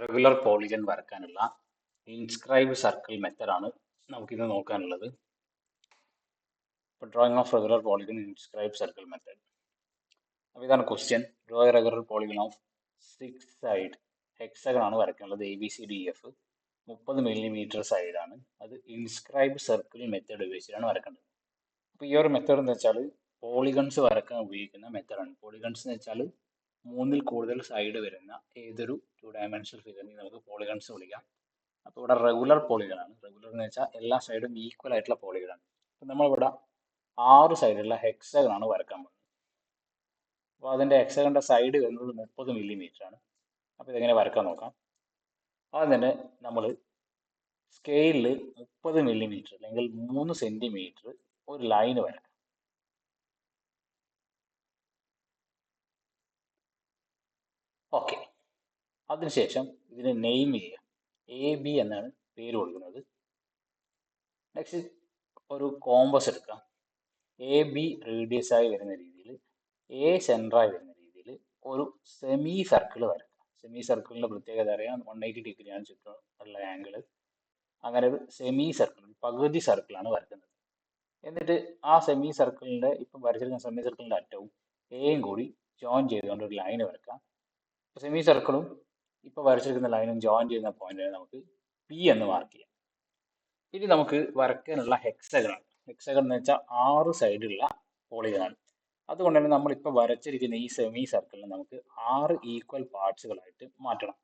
Regular polygon വരക്കാനുള്ള inscribe circle മെത്തഡാണ് നമുക്കിന്ന് നോക്കാനുള്ളത്. ഇപ്പോൾ drawing of regular polygon inscribe circle method. അപ്പോൾ ഇതാണ് question. Draw A regular polygon of 6 side hexagon ആണ് വരയ്ക്കാനുള്ളത്. ABCDEF 30 millimetre സൈഡാണ്. അത് ഇൻസ്ക്രൈബ് സർക്കിൾ മെത്തേഡ് ഉപയോഗിച്ചിട്ടാണ് വരക്കേണ്ടത്. അപ്പോൾ ഈ ഒരു മെത്തേഡ് എന്ന് വെച്ചാൽ പോളിഗൺസ് വരക്കാൻ ഉപയോഗിക്കുന്ന മെത്തേഡാണ്. പോളിഗൺസ് എന്ന് വെച്ചാൽ 3ൽ കൂടുതൽ സൈഡ് വരുന്ന ഏതൊരു 2 ഡയമെൻഷണൽ ഫിഗറിനെ നമുക്ക് പോളിഗൺസ് വിളിക്കാം. അപ്പോൾ ഇവിടെ റെഗുലർ പോളിഗൺ ആണ്. റെഗുലർ എന്ന് വെച്ചാൽ എല്ലാ സൈഡും ഈക്വൽ ആയിട്ടുള്ള പോളിഗൺ ആണ്. അപ്പോൾ നമ്മളിവിടെ 6 സൈഡുള്ള ഹെക്സഗൺ ആണ് വരക്കാൻ പോകുന്നത്. അപ്പോൾ അതിൻ്റെ ഹെക്സഗണിൻ്റെ സൈഡ് വരുന്നത് 30 മില്ലിമീറ്റർ ആണ്. അപ്പോൾ ഇതെങ്ങനെ വരക്കാൻ നോക്കാം. ആദ്യം തന്നെ നമ്മൾ സ്കെയിലിൽ 30 മില്ലിമീറ്റർ അല്ലെങ്കിൽ 3 സെൻറ്റിമീറ്റർ ഒരു ലൈന് വരക്കാം. ഓക്കെ, അതിനുശേഷം ഇതിനെ നെയിം ചെയ്യാം. AB എന്നാണ് പേര് കൊടുക്കുന്നത്. നെക്സ്റ്റ് ഒരു കോമ്പസ് എടുക്കാം. AB റേഡിയസ് ആയി വരുന്ന രീതിയിൽ, A സെൻറ്ററായി വരുന്ന രീതിയിൽ ഒരു സെമി സർക്കിൾ വരക്കാം. സെമി സർക്കിളിൻ്റെ പ്രത്യേകത അറിയാം, 180 ഡിഗ്രിയാണ് ചുറ്റുമുള്ള ആംഗിൾ. അങ്ങനെ ഒരു സെമി സർക്കിൾ, പകുതി സർക്കിളാണ് വരക്കുന്നത്. എന്നിട്ട് ആ സെമി സർക്കിളിൻ്റെ ഇപ്പം വരച്ചിരിക്കുന്ന സെമി സർക്കിളിൻ്റെ അറ്റവും എയും കൂടി ജോയിൻ ചെയ്തുകൊണ്ട് ഒരു ലൈൻ വരക്കാം. സെമി സർക്കിളും ഇപ്പോൾ വരച്ചിരിക്കുന്ന ലൈനും ജോയിൻ ചെയ്യുന്ന പോയിന്റിനെ നമുക്ക് P എന്ന് മാർക്ക് ചെയ്യാം. ഇനി നമുക്ക് വരയ്ക്കാനുള്ള ഹെക്സഗണാണ്. ഹെക്സഗൺ എന്ന് വെച്ചാൽ 6 സൈഡുള്ള പോളിഗണാണ്. അതുകൊണ്ട് തന്നെ നമ്മളിപ്പോൾ വരച്ചിരിക്കുന്ന ഈ സെമി സർക്കിളിനെ നമുക്ക് 6 ഈക്വൽ പാർട്സുകളായിട്ട് മാറ്റണം.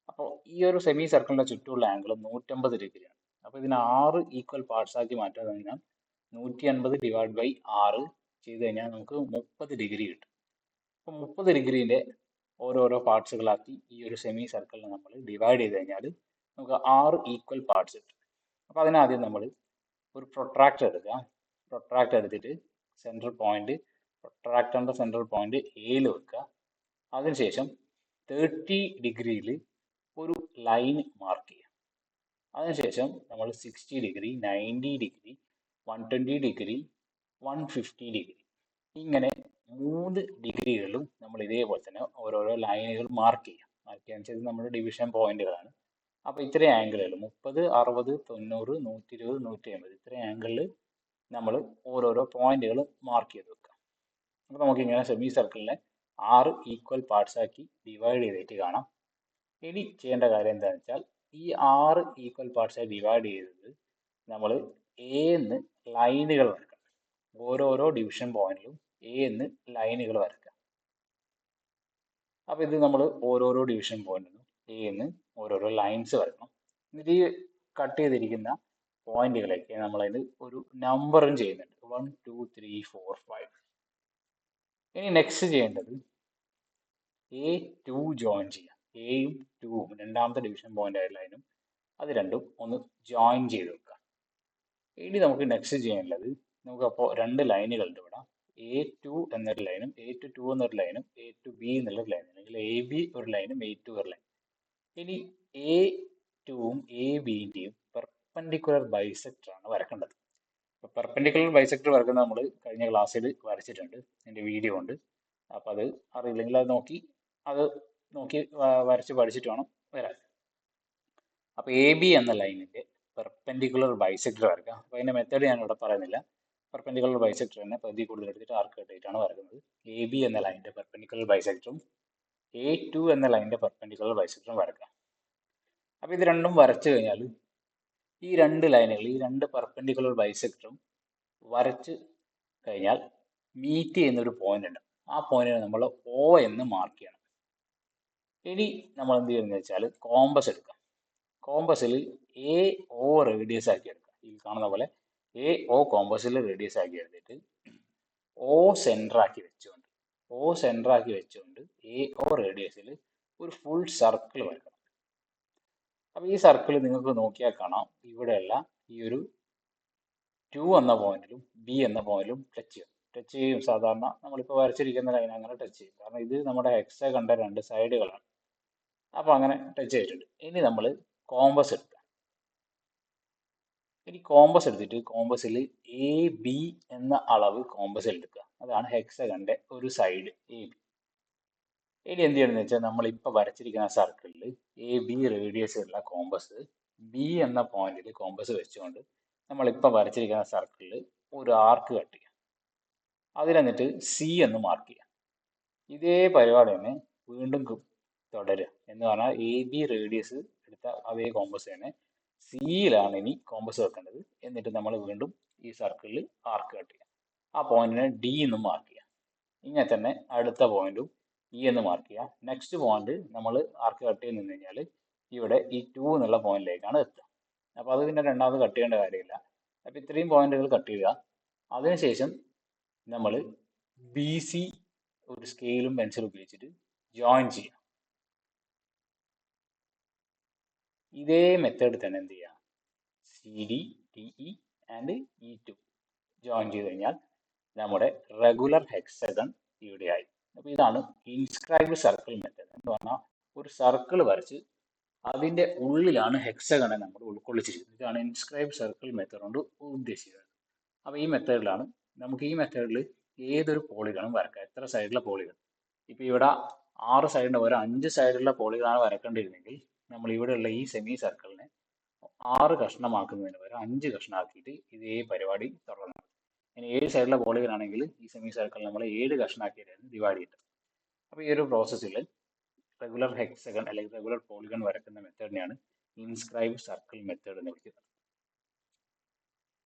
അപ്പോൾ ഈ ഒരു സെമി സർക്കിളിൻ്റെ ചുറ്റുമുള്ള ആംഗിൾ 150 ഡിഗ്രിയാണ്. അപ്പോൾ ഇതിനെ 6 ഈക്വൽ പാർട്സ് ആക്കി മാറ്റാൻ കഴിഞ്ഞാൽ 150 ഡിവൈഡ് ബൈ 6 ചെയ്ത് കഴിഞ്ഞാൽ നമുക്ക് 30 ഡിഗ്രി കിട്ടും. അപ്പോൾ 30 ഡിഗ്രീൻ്റെ ഓരോരോ പാർട്സുകളാക്കി ഈ ഒരു സെമി സർക്കിളിനെ നമ്മൾ ഡിവൈഡ് ചെയ്ത് കഴിഞ്ഞാൽ നമുക്ക് 6 ഈക്വൽ പാർട്സ് കിട്ടും. അപ്പോൾ അതിനാദ്യം നമ്മൾ ഒരു പ്രൊട്രാക്ടർ എടുക്കുക. പ്രൊട്രാക്ടർ എടുത്തിട്ട് സെൻട്രൽ പോയിന്റ്, പ്രൊട്രാക്ടറിൻ്റെ സെൻട്രൽ പോയിന്റ് എയിൽ വെക്കുക. അതിനുശേഷം 30 ഡിഗ്രിയിൽ ഒരു ലൈൻ മാർക്ക് ചെയ്യുക. അതിനുശേഷം നമ്മൾ 60 ഡിഗ്രി, 90 ഡിഗ്രി, 120 ഡിഗ്രി, 150 ഡിഗ്രി ഇങ്ങനെ 3 ഡിഗ്രികളിലും നമ്മൾ ഇതേപോലെ തന്നെ ഓരോരോ ലൈനുകൾ മാർക്ക് ചെയ്യാം. മാർക്ക് ചെയ്യാന്ന് വെച്ചാൽ നമ്മുടെ ഡിവിഷൻ പോയിന്റുകളാണ്. അപ്പോൾ ഇത്രയും ആംഗിളുകൾ 30, 60, 90, 120, 150 ഇത്രയും ആംഗിളിൽ നമ്മൾ ഓരോരോ പോയിന്റുകൾ മാർക്ക് ചെയ്ത് വെക്കുക. അപ്പോൾ നമുക്കിങ്ങനെ സെമി സർക്കിളിനെ 6 ഈക്വൽ പാർട്സ് ആക്കി ഡിവൈഡ് ചെയ്തിട്ട് കാണാം. ഇനി ചെയ്യേണ്ട കാര്യം എന്താണെന്ന് വെച്ചാൽ ഈ 6 ഈക്വൽ പാർട്സായി ഡിവൈഡ് ചെയ്തത് നമ്മൾ എന്ന് ലൈനുകൾ വരക്കണം. ഓരോരോ ഡിവിഷൻ പോയിന്റിലും എന്ന് ലൈനുകൾ വരക്കുക. അപ്പോൾ ഇത് നമ്മൾ ഓരോരോ ഡിവിഷൻ പോയിന്റിലും എന്ന് ഓരോരോ ലൈൻസ് വരക്കണം. എന്നിട്ട് ഈ കട്ട് ചെയ്തിരിക്കുന്ന പോയിന്റുകളൊക്കെ നമ്മളതിന് ഒരു നമ്പറും ചെയ്യുന്നുണ്ട്. 1, 2, 3, 4, 5. ഇനി നെക്സ്റ്റ് ചെയ്യേണ്ടത് A2 ജോയിൻ ചെയ്യാം. എയും 2ഉം രണ്ടാമത്തെ ഡിവിഷൻ പോയിന്റ് ആയ ലൈനും അത് രണ്ടും ഒന്ന് ജോയിൻ ചെയ്ത് വെക്കാം. ഇനി നമുക്ക് നെക്സ്റ്റ് ചെയ്യാനുള്ളത്, നമുക്ക് അപ്പോൾ 2 ലൈനുകളുണ്ട് ഇവിടെ. A2 എന്നൊരു ലൈനും A2 എന്നൊരു ലൈനും A2B എന്നുള്ളൊരു ലൈനും, അല്ലെങ്കിൽ AB ഒരു ലൈനും A2 ഒരു ലൈനും. ഇനി A2ഉം ABൻ്റെയും പെർപെൻഡിക്കുലർ ബൈസെക്ടർ ആണ് വരക്കേണ്ടത്. അപ്പോൾ പെർപെൻഡിക്കുലർ ബൈസെക്ടർ വരക്കുന്നത് നമ്മൾ കഴിഞ്ഞ ക്ലാസ്സിൽ വരച്ചിട്ടുണ്ട്, എൻ്റെ വീഡിയോ ഉണ്ട്. അപ്പോൾ അത് അറിയില്ലെങ്കിൽ അത് നോക്കി വരച്ച് പഠിച്ചിട്ട് വേണം വരാൻ. അപ്പോൾ AB എന്ന ലൈനിൻ്റെ പെർപെൻഡിക്കുലർ ബൈസെക്ടർ വരക്കാം. അപ്പോൾ അതിൻ്റെ മെത്തേഡ് ഞാൻ ഇവിടെ പറയുന്നില്ല. പെർപെൻഡിക്കുലർ ബൈസെക്ടർ തന്നെ പകുതി കൂടുതൽ എടുത്തിട്ട് ആർക്ക് കട്ടിയിട്ടാണ് വരക്കുന്നത്. AB എന്ന ലൈനിൻ്റെ പെർപെൻഡിക്കുലർ ബൈസെക്ടറും A2 എന്ന ലൈനിൻ്റെ പെർപെൻഡിക്കുലർ ബൈസെക്ടറും വരക്കാം. അപ്പോൾ ഇത് രണ്ടും വരച്ചു കഴിഞ്ഞാൽ ഈ 2 ലൈനുകൾ, ഈ 2 പെർപെൻഡിക്കുലർ ബൈസെക്ടറും വരച്ച് കഴിഞ്ഞാൽ മീറ്റ് ചെയ്യുന്ന ഒരു പോയിന്റ് ഉണ്ട്. ആ പോയിന്റിനെ നമ്മൾ O എന്ന് മാർക്ക് ചെയ്യണം. ഇനി നമ്മൾ എന്ത് ചെയ്യുന്നത് വെച്ചാൽ കോമ്പസ് എടുക്കാം. കോമ്പസിൽ AO റേഡിയസ് ആക്കി എടുക്കാം. ഈ കാണുന്ന പോലെ AO കോമ്പസിൽ റേഡിയസ് ആക്കി എടുത്തിട്ട് O സെൻറ്റർ ആക്കി വെച്ചുകൊണ്ട് AO റേഡിയസിൽ ഒരു ഫുൾ സർക്കിൾ വരക്കണം. അപ്പോൾ ഈ സർക്കിൾ നിങ്ങൾക്ക് നോക്കിയാൽ കാണാം, ഇവിടെയല്ല ഈ ഒരു 2 എന്ന പോയിന്റിലും B എന്ന പോയിന്റിലും ടച്ച് ചെയ്യും. സാധാരണ നമ്മളിപ്പോൾ വരച്ചിരിക്കുന്ന ലൈൻ അങ്ങനെ ടച്ച് ചെയ്യും, കാരണം ഇത് നമ്മുടെ ഹെക്സഗണിൻ്റെ 2 സൈഡുകളാണ്. അപ്പോൾ അങ്ങനെ ടച്ച് ചെയ്തിട്ടുണ്ട്. ഇനി നമ്മൾ കോമ്പസ് എടുക്കുക. ഇനി കോമ്പസ് എടുത്തിട്ട് കോമ്പസിൽ AB എന്ന അളവ് കോമ്പസിൽ എടുക്കുക. അതാണ് ഹെക്സഗണിൻ്റെ ഒരു സൈഡ് AB. ഇനി എന്ത് ചെയ്യണമെന്ന് വെച്ചാൽ നമ്മളിപ്പോൾ വരച്ചിരിക്കുന്ന സർക്കിളിൽ AB റേഡിയസ് ഉള്ള കോമ്പസ് B എന്ന പോയിന്റിൽ കോമ്പസ് വെച്ചുകൊണ്ട് നമ്മളിപ്പോൾ വരച്ചിരിക്കുന്ന സർക്കിളിൽ ഒരു ആർക്ക് കട്ട് ചെയ്യാം. അതിൽ എന്നിട്ട് C എന്ന് മാർക്ക് ചെയ്യാം. ഇതേ പരിപാടി തന്നെ വീണ്ടും തുടരുക എന്ന് പറഞ്ഞാൽ AB റേഡിയസ് എടുത്ത അതേ കോമ്പസ് തന്നെ സിയിലാണ് ഇനി കോമ്പസ് വെക്കേണ്ടത്. എന്നിട്ട് നമ്മൾ വീണ്ടും ഈ സർക്കിളിൽ ആർക്ക് കട്ട് ചെയ്യാം. ആ പോയിന്റിനെ D എന്ന് മാർക്ക് ചെയ്യാം. ഇങ്ങനെ തന്നെ അടുത്ത പോയിന്റും E എന്ന് മാർക്ക് ചെയ്യാം. നെക്സ്റ്റ് പോയിന്റ് നമ്മൾ ആർക്ക് കട്ട് ചെയ്ത് നിന്ന് കഴിഞ്ഞാൽ ഇവിടെ ഈ 2 എന്നുള്ള പോയിന്റിലേക്കാണ് എത്തുക. അപ്പോൾ അത് പിന്നെ രണ്ടാമത് കട്ട് ചെയ്യേണ്ട കാര്യമില്ല. അപ്പോൾ ഇത്രയും പോയിന്റുകൾ കട്ട് ചെയ്യുക. അതിനുശേഷം നമ്മൾ BC ഒരു സ്കെയിലും പെൻസിലും ഉപയോഗിച്ചിട്ട് ജോയിൻ ചെയ്യാം. ഇതേ മെത്തേഡ് തന്നെ എന്ത് ചെയ്യാം, CD, DE and E2 join ചെയ്ത് കഴിഞ്ഞാൽ നമ്മുടെ റെഗുലർ ഹെക്സഗൺ ഇവിടെയായി. അപ്പോൾ ഇതാണ് ഇൻസ്ക്രൈബ് സർക്കിൾ മെത്തേഡ് എന്ന് പറഞ്ഞാൽ ഒരു സർക്കിൾ വരച്ച് അതിൻ്റെ ഉള്ളിലാണ് ഹെക്സഗണെ നമ്മൾ ഉൾക്കൊള്ളിച്ചിരിക്കുന്നത്. ഇതാണ് ഇൻസ്ക്രൈബ് സർക്കിൾ മെത്തേഡ് കൊണ്ട് ഉദ്ദേശിക്കുന്നത്. അപ്പോൾ ഈ മെത്തേഡിലാണ് നമുക്ക് ഈ മെത്തേഡിൽ ഏതൊരു പോളിഗണും വരക്കാം. എത്ര സൈഡിലെ പോളിഗൺ, ഇപ്പോൾ ഇവിടെ 6 സൈഡിൻ്റെ പകരം 5 സൈഡിലുള്ള പോളിഗണാണ് വരക്കേണ്ടിയിരുന്നെങ്കിൽ നമ്മൾ ഇവിടെയുള്ള ഈ സെമി സർക്കിളിനെ 6 കഷ്ണമാക്കുന്നതിന് പകരം 5 കഷ്ണമാക്കിയിട്ട് ഇതേ പരിപാടി തുടരണം. ഇനി 7 സൈഡിലെ പോളിഗൺ ആണെങ്കിൽ ഈ സെമി സർക്കിൾ നമ്മൾ 7 കഷ്ണമാക്കിയിട്ടാണ് ഡിവൈഡ് ചെയ്തത്. അപ്പോൾ ഈ ഒരു പ്രോസസ്സിൽ റെഗുലർ ഹെക്സഗൺ അല്ലെങ്കിൽ റെഗുലർ പോളിഗൺ വരക്കുന്ന മെത്തേഡിനെയാണ് ഇൻസ്ക്രൈബ് സർക്കിൾ മെത്തേഡ് എന്ന് വിളിക്കുന്നത്.